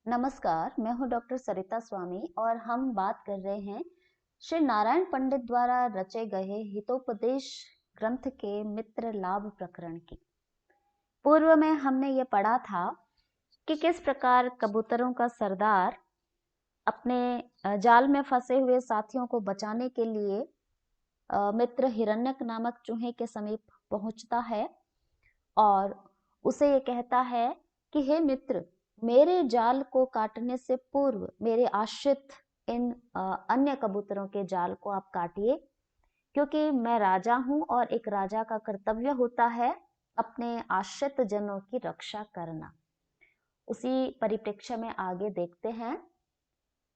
नमस्कार, मैं हूँ डॉक्टर सरिता स्वामी और हम बात कर रहे हैं श्री नारायण पंडित द्वारा रचे गए हितोपदेश ग्रंथ के मित्र लाभ प्रकरण की। पूर्व में हमने ये पढ़ा था कि किस प्रकार कबूतरों का सरदार अपने जाल में फंसे हुए साथियों को बचाने के लिए मित्र हिरण्यक नामक चूहे के समीप पहुंचता है और उसे ये कहता है कि हे मित्र, मेरे जाल को काटने से पूर्व मेरे आश्रित इन अन्य कबूतरों के जाल को आप काटिए, क्योंकि मैं राजा हूं और एक राजा का कर्तव्य होता है अपने आश्रित जनों की रक्षा करना। उसी परिप्रेक्ष्य में आगे देखते हैं,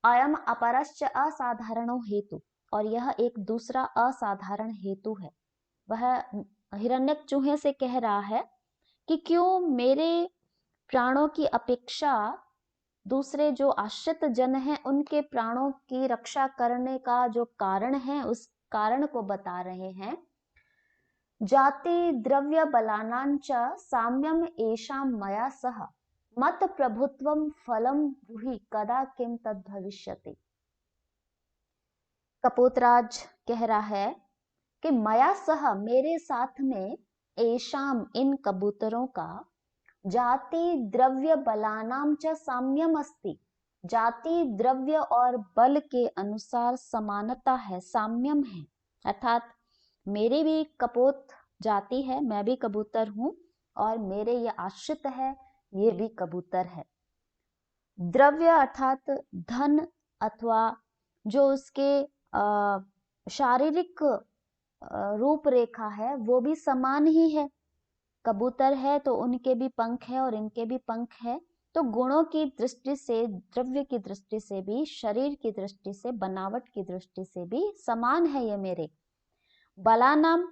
अयम अपरश्च असाधारणो हेतु, और यह एक दूसरा असाधारण हेतु है। वह हिरण्यक चूहे से कह रहा है कि क्यों मेरे प्राणों की अपेक्षा दूसरे जो आश्रित जन हैं उनके प्राणों की रक्षा करने का जो कारण है उस कारण को बता रहे हैं। जाति द्रव्य बलानांच साम्यम एषां मया सह मत प्रभुत्वम फलम ब्रूहि कदा किम तद भविष्यति। कपोतराज कह रहा है कि मया सह मेरे साथ में एषाम इन कबूतरों का जाति द्रव्य बलानाम च साम्यम अस्ति, जाति द्रव्य और बल के अनुसार समानता है, साम्यम है। अर्थात मेरी भी कपोत जाति है, मैं भी कबूतर हूं और मेरे ये आश्रित है, ये भी कबूतर है। द्रव्य अर्थात धन अथवा जो उसके शारीरिक रूपरेखा है वो भी समान ही है। कबूतर है तो उनके भी पंख है और इनके भी पंख है, तो गुणों की दृष्टि से, द्रव्य की दृष्टि से भी, शरीर की दृष्टि से, बनावट की दृष्टि से भी समान है ये मेरे। बलानाम,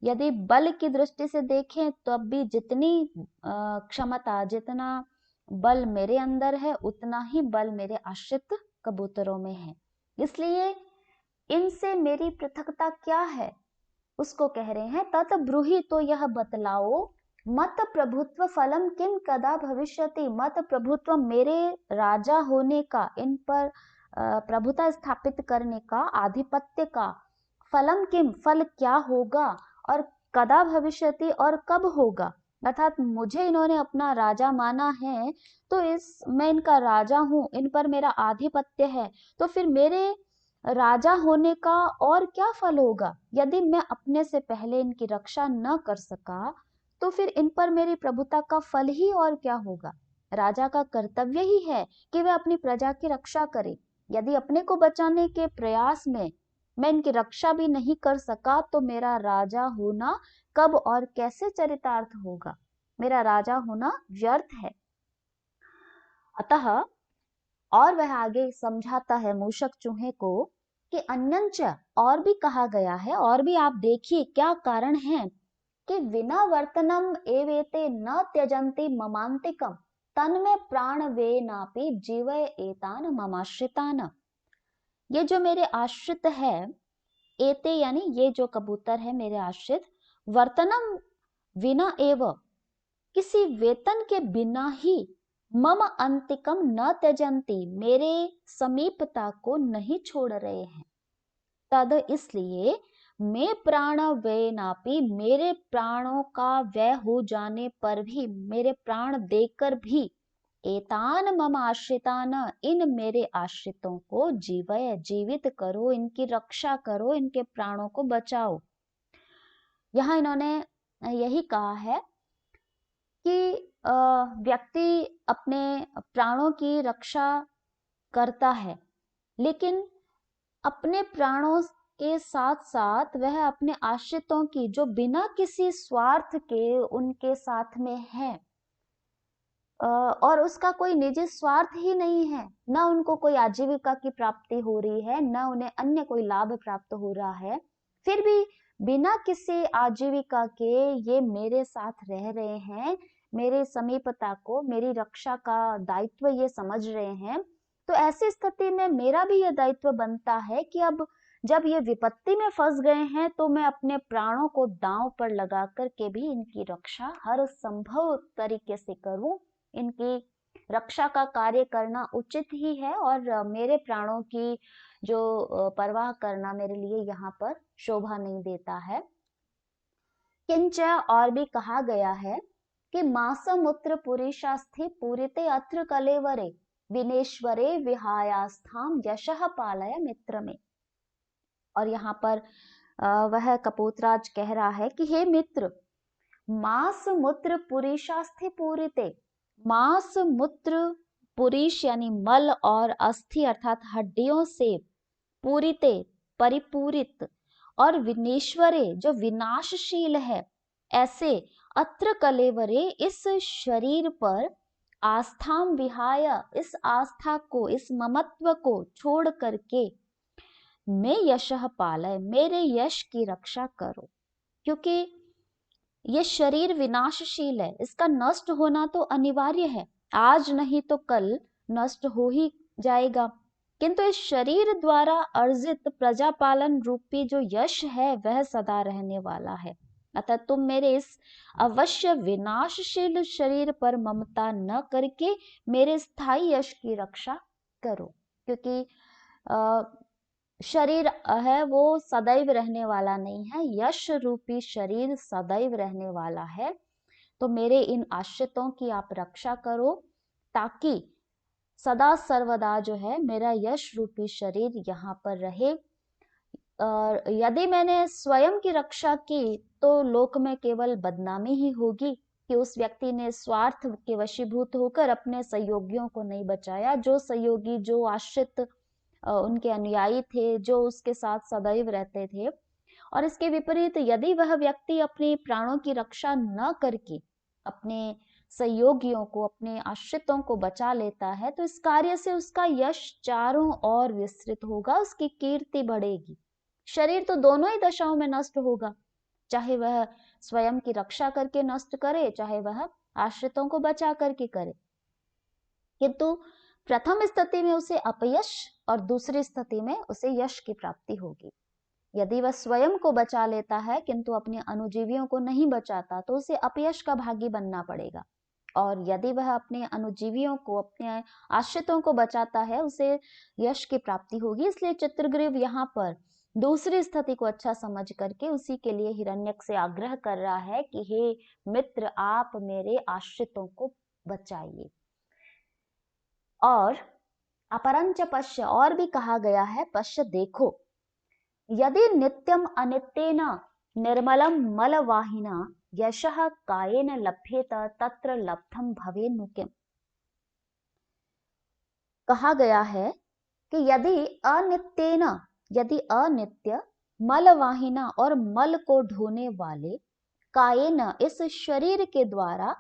यदि बल की दृष्टि से देखें तो अब भी जितनी क्षमता, जितना बल मेरे अंदर है उतना ही बल मेरे आश्रित कबूतरों में है। इसलिए इनसे मेरी पृथकता क्या है उसको कह रहे हैं, तत ब्रूहि, तो यह बतलाओ, मत प्रभुत्व फलम किम कदा भविष्यति, मत प्रभुत्व मेरे राजा होने का, इन पर प्रभुता स्थापित करने का, आधिपत्य का, फलम किम, फल क्या होगा, और कदा भविष्यति, और कब होगा। अर्थात मुझे इन्होंने अपना राजा माना है तो मैं इनका राजा हूं, इन पर मेरा आधिपत्य है, तो फिर मेरे राजा होने का और क्या फल होगा। यदि मैं अपने से पहले इनकी रक्षा न कर सका तो फिर इन पर मेरी प्रभुता का फल ही और क्या होगा। राजा का कर्तव्य ही है कि वह अपनी प्रजा की रक्षा करे। यदि अपने को बचाने के प्रयास में मैं इनकी रक्षा भी नहीं कर सका तो मेरा राजा होना कब और कैसे चरितार्थ होगा, मेरा राजा होना व्यर्थ है। अतः, और वह आगे समझाता है मूषक चूहे को कि अन्यंच, और भी कहा गया है, और भी आप देखिए क्या कारण है कि विना वर्तनम एवेते न त्यजन्ति ममांतिकम तन्मे प्राण वे नापि जीवय एतान ममाश्रितान। ये जो मेरे आश्रित है, एते यानी ये जो कबूतर है मेरे आश्रित, वर्तनम विना एव, किसी वेतन के बिना ही, मम अंतिकम न त्यजंती, मेरे समीपता को नहीं छोड़ रहे हैं। तद, इसलिए, मैं प्राण व्यय नापी, मेरे प्राणों का व्यय हो जाने पर भी, मेरे प्राण देकर भी, एतान मम आश्रितान, इन मेरे आश्रितों को जीवय, जीवित करो, इनकी रक्षा करो, इनके प्राणों को बचाओ। यहाँ इन्होंने यही कहा है कि व्यक्ति अपने प्राणों की रक्षा करता है, लेकिन अपने प्राणों के साथ साथ वह अपने आश्रितों की, जो बिना किसी स्वार्थ के उनके साथ में है, और उसका कोई निजी स्वार्थ ही नहीं है, न उनको कोई आजीविका की प्राप्ति हो रही है, न उन्हें अन्य कोई लाभ प्राप्त हो रहा है, फिर भी बिना किसी आजीविका के ये मेरे साथ रह रहे हैं, मेरे समीपता को, मेरी रक्षा का दायित्व ये समझ रहे हैं। तो ऐसी स्थिति में मेरा भी ये दायित्व बनता है कि अब जब ये विपत्ति में फंस गए हैं तो मैं अपने प्राणों को दांव पर लगा कर के भी इनकी रक्षा हर संभव तरीके से करूं, इनकी रक्षा का कार्य करना उचित ही है और मेरे प्राणों की जो परवाह करना मेरे लिए यहाँ पर शोभा नहीं देता है। किंच और भी कहा गया है कि मासमूत्र पुरीशास्थि पूरिते अत्र कलेवरे विनेश्वरे विहायास्थाम यशः पालय मित्र में। और यहाँ पर वह कपोतराज कह रहा है कि हे मित्र, मास मूत्र पुरीशास्थि पूरिते, मास मूत्र पुरीश यानी मल और अस्थि अर्थात हड्डियों से पूरिते परिपूरित और विनेश्वरे जो विनाशशील है, ऐसे अत्र कलेवरे इस शरीर पर आस्थाम विहाय इस आस्था को इस ममत्व को छोड़ करके मैं यशः पालय मेरे यश की रक्षा करो। क्योंकि ये शरीर विनाशशील है, इसका नष्ट होना तो अनिवार्य है, आज नहीं तो कल नष्ट हो ही जाएगा। किंतु इस शरीर द्वारा अर्जित प्रजापालन रूपी जो यश है वह सदा रहने वाला है। अतः तुम मेरे इस अवश्य विनाशशील शरीर पर ममता न करके मेरे स्थायी यश की रक्षा करो। क्योंकि शरीर है वो सदैव रहने वाला नहीं है, यश रूपी शरीर सदैव रहने वाला है। तो मेरे इन आश्रितों की आप रक्षा करो ताकि सदा सर्वदा जो है मेरा यश रूपी शरीर यहाँ पर रहे। और यदि मैंने स्वयं की रक्षा की तो लोक में केवल बदनामी ही होगी कि उस व्यक्ति ने स्वार्थ के वशीभूत होकर अपने सहयोगियों को नहीं बचाया। जो सहयोगी, जो आश्रित उनके अनुयायी थे, जो उसके साथ सदैव रहते थे, और इसके विपरीत यदि वह व्यक्ति अपने प्राणों की रक्षा न करके अपने सहयोगियों को, अपने आश्रितों को बचा लेता है तो इस कार्य से उसका यश चारों ओर विस्तृत होगा, उसकी कीर्ति बढ़ेगी। शरीर तो दोनों ही दशाओं में नष्ट होगा, चाहे वह स्वयं की रक्षा करके नष्ट करे, चाहे वह आश्रितों को बचा करके करे। किंतु प्रथम स्थिति में उसे अपयश और दूसरी स्थिति में उसे यश की प्राप्ति होगी। यदि वह स्वयं को बचा लेता है किंतु अपने अनुजीवियों को नहीं बचाता तो उसे अपयश का भागी बनना पड़ेगा, और यदि वह अपने अनुजीवियों को, अपने आश्रितों को बचाता है, उसे यश की प्राप्ति होगी। इसलिए चित्रग्रीव यहाँ पर दूसरी स्थिति को अच्छा समझ करके उसी के लिए हिरण्यक से आग्रह कर रहा है कि हे मित्र, आप मेरे आश्रितों को बचाइए। और अपरंच पश्य, और भी कहा गया है, पश्य देखो, यदि नित्यम अनित्येन निर्मलम मलवाहिना यशः कायेन लभ्येत तत्र लब्धम भवेन्नु किम। कहा गया है कि यदि अनित्य मलवाहिना और मल को ढोने वाले कायेन इस शरीर के द्वारा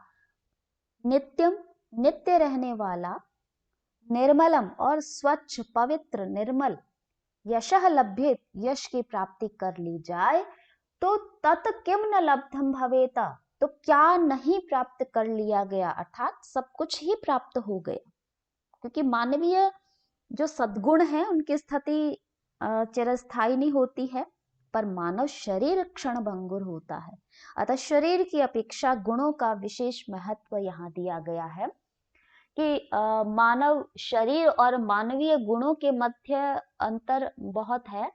नित्यम नित्य रहने वाला निर्मलम और स्वच्छ पवित्र निर्मल यशः लभ्येत यश की प्राप्ति कर ली जाए तो तत् किम न लब्धम भवेता, तो क्या नहीं प्राप्त कर लिया गया, अर्थात सब कुछ ही प्राप्त हो गया। क्योंकि मानवीय जो सद्गुण है उनकी स्थिति चिरस्थायी नहीं होती है, पर मानव शरीर क्षण भंगुर होता है। अतः शरीर की अपेक्षा गुणों का विशेष महत्व यहाँ दिया गया है कि मानव शरीर और मानवीय गुणों के मध्य अंतर बहुत है।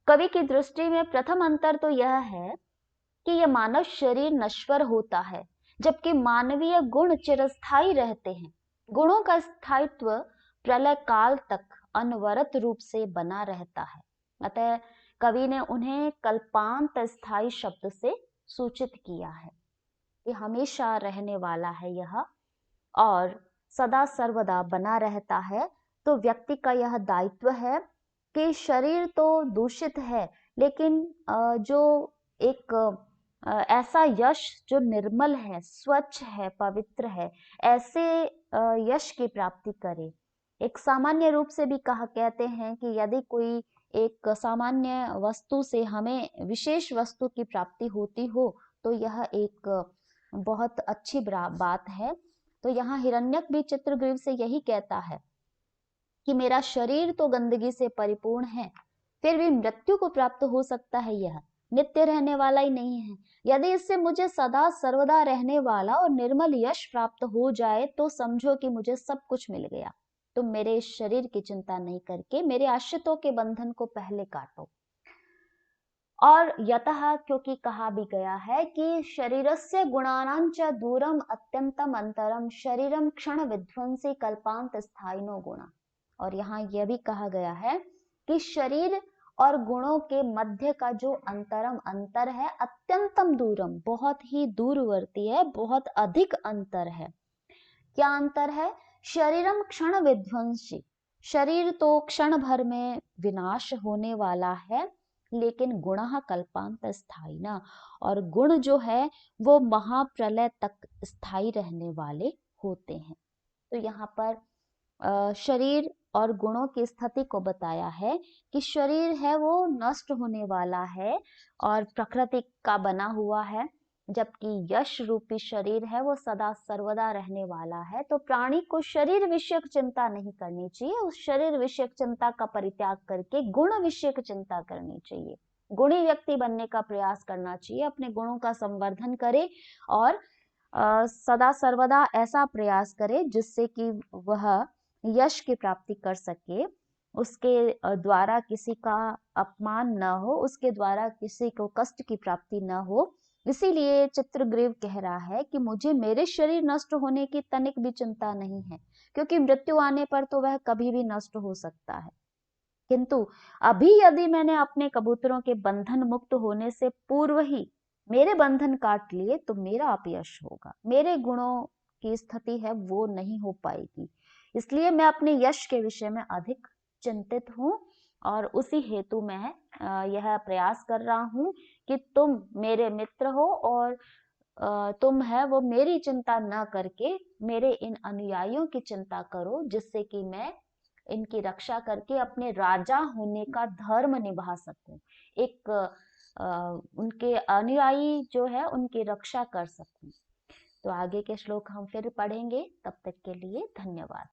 कवि की दृष्टि में प्रथम अंतर तो यह है कि यह मानव शरीर नश्वर होता है, जबकि मानवीय गुण चिरस्थायी रहते हैं। गुणों का स्थायित्व प्रलय काल तक अनवरत रूप से बना रहता है। अतः कवि ने उन्हें कल्पांत स्थायी शब्द से सूचित किया है कि हमेशा रहने वाला है यह और सदा सर्वदा बना रहता है। तो व्यक्ति का यह दायित्व है कि शरीर तो दूषित है, लेकिन जो एक ऐसा यश जो निर्मल है, स्वच्छ है, पवित्र है, ऐसे यश की प्राप्ति करे। एक सामान्य रूप से भी कहते हैं कि यदि कोई एक सामान्य वस्तु से हमें विशेष वस्तु की प्राप्ति होती हो तो यह एक बहुत अच्छी बात है। तो यहाँ हिरण्यक भी चित्रग्रीव से यही कहता है कि मेरा शरीर तो गंदगी से परिपूर्ण है, फिर भी मृत्यु को प्राप्त हो सकता है यह, नित्य रहने वाला ही नहीं है। यदि इससे मुझे सदा सर्वदा रहने वाला और निर्मल यश प्राप्त हो जाए तो समझो कि मुझे सब कुछ मिल गया। तुम मेरे इस शरीर की चिंता नहीं करके मेरे आश्रितों के बंधन को पहले काटो। और यतः, क्योंकि कहा भी गया है कि शरीरस्य गुणानां च दूरम अत्यंतम अंतरम शरीरम क्षण विध्वंसी कल्पांत स्थायिनो गुणा। और यहाँ यह भी कहा गया है कि शरीर और गुणों के मध्य का जो अंतर है, अत्यंतम दूरम, बहुत ही दूरवर्ती है, बहुत अधिक अंतर है। क्या अंतर है? शरीरम क्षण विध्वंसी, शरीर तो क्षण भर में विनाश होने वाला है, लेकिन गुणः कल्पांत स्थायी ना, और गुण जो है वो महाप्रलय तक स्थायी रहने वाले होते हैं। तो यहाँ पर शरीर और गुणों की स्थिति को बताया है कि शरीर है वो नष्ट होने वाला है और प्रकृति का बना हुआ है, जबकि यश रूपी शरीर है वो सदा सर्वदा रहने वाला है। तो प्राणी को शरीर विषयक चिंता नहीं करनी चाहिए, उस शरीर विषयक चिंता का परित्याग करके गुण विषयक चिंता करनी चाहिए, गुणी व्यक्ति बनने का प्रयास करना चाहिए, अपने गुणों का संवर्धन करे और सदा सर्वदा ऐसा प्रयास करे जिससे कि वह यश की प्राप्ति कर सके, उसके द्वारा किसी का अपमान न हो, उसके द्वारा किसी को कष्ट की प्राप्ति न हो। इसीलिए चित्रग्रीव कह रहा है कि मुझे मेरे शरीर नष्ट होने की तनिक भी चिंता नहीं है, क्योंकि मृत्यु आने पर तो वह कभी भी नष्ट हो सकता है। किंतु अभी यदि मैंने अपने कबूतरों के बंधन मुक्त होने से पूर्व ही मेरे बंधन काट लिए तो मेरा अपयश होगा, मेरे गुणों की स्थिति है वो नहीं हो पाएगी। इसलिए मैं अपने यश के विषय में अधिक चिंतित हूँ और उसी हेतु मैं यह प्रयास कर रहा हूँ कि तुम मेरे मित्र हो और तुम है वो मेरी चिंता न करके मेरे इन अनुयायियों की चिंता करो, जिससे कि मैं इनकी रक्षा करके अपने राजा होने का धर्म निभा सकूं, एक उनके अनुयायी जो है उनकी रक्षा कर सकूं। तो आगे के श्लोक हम फिर पढ़ेंगे, तब तक के लिए धन्यवाद।